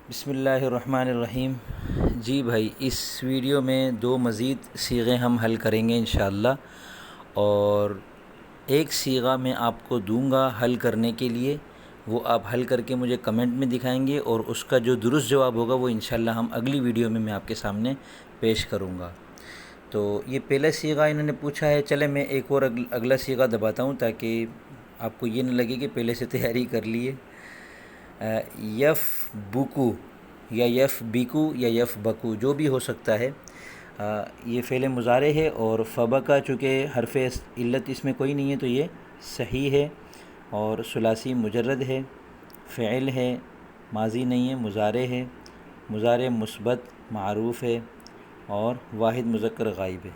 بسم اللہ الرحمن الرحیم۔ جی بھائی، اس ویڈیو میں دو مزید صیغے ہم حل کریں گے انشاءاللہ، اور ایک صیغہ میں آپ کو دوں گا حل کرنے کے لیے، وہ آپ حل کر کے مجھے کمنٹ میں دکھائیں گے، اور اس کا جو درست جواب ہوگا وہ انشاءاللہ ہم اگلی ویڈیو میں آپ کے سامنے پیش کروں گا۔ تو یہ پہلا صیغہ انہوں نے پوچھا ہے، چلے میں ایک اور اگلا صیغہ دباتا ہوں تاکہ آپ کو یہ نہ لگے کہ پہلے سے تیاری کر لیے۔ یف بکو یا یف بیکو یا یف بکو جو بھی ہو سکتا ہے۔ یہ فعل مضارع ہے، اور فبکا چونکہ حرف علت اس میں کوئی نہیں ہے تو یہ صحیح ہے، اور ثلاثی مجرد ہے، فعل ہے، ماضی نہیں ہے، مضارع ہے، مضارع مثبت معروف ہے، اور واحد مذکر غائب ہے۔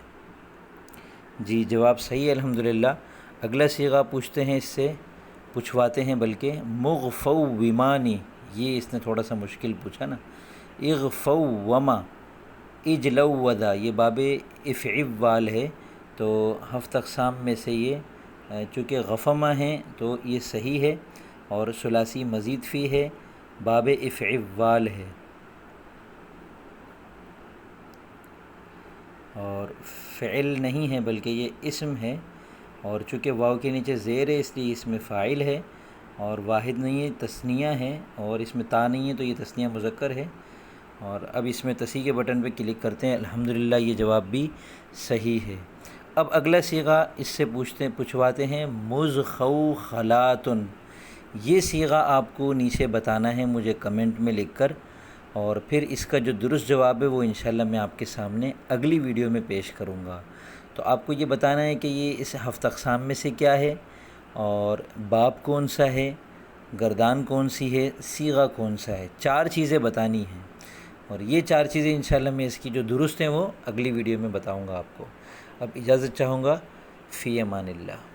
جی جواب صحیح ہے الحمدللہ۔ اگلا صیغہ پوچھتے ہیں، اس سے پوچھواتے ہیں بلکہ، مغفومانی، یہ اس نے تھوڑا سا مشکل پوچھا نا۔ اغفوما، اجلودا، یہ باب افعوال ہے، تو ہفت اقسام میں سے یہ چونکہ غفمہ ہیں تو یہ صحیح ہے، اور ثلاثی مزید فی ہے، باب افعوال ہے، اور فعل نہیں ہے بلکہ یہ اسم ہے، اور چونکہ واو کے نیچے زیر ہے اس لیے اس میں فاعل ہے، اور واحد نہیں ہے، تثنیہ ہے، اور اس میں تا نہیں ہے تو یہ تثنیہ مذکر ہے۔ اور اب اس میں تصحیح کے بٹن پہ کلک کرتے ہیں، الحمدللہ یہ جواب بھی صحیح ہے۔ اب اگلا صیغہ اس سے پوچھواتے ہیں، مزخوخلاتن، یہ صیغہ آپ کو نیچے بتانا ہے مجھے کمنٹ میں لکھ کر، اور پھر اس کا جو درست جواب ہے وہ انشاءاللہ میں آپ کے سامنے اگلی ویڈیو میں پیش کروں گا۔ تو آپ کو یہ بتانا ہے کہ یہ اس ہفت اقسام میں سے کیا ہے، اور باب کون سا ہے، گردان کون سی ہے، صیغہ کون سا ہے، چار چیزیں بتانی ہیں، اور یہ چار چیزیں انشاءاللہ میں اس کی جو درست ہیں وہ اگلی ویڈیو میں بتاؤں گا آپ کو۔ اب اجازت چاہوں گا، فی امان اللہ۔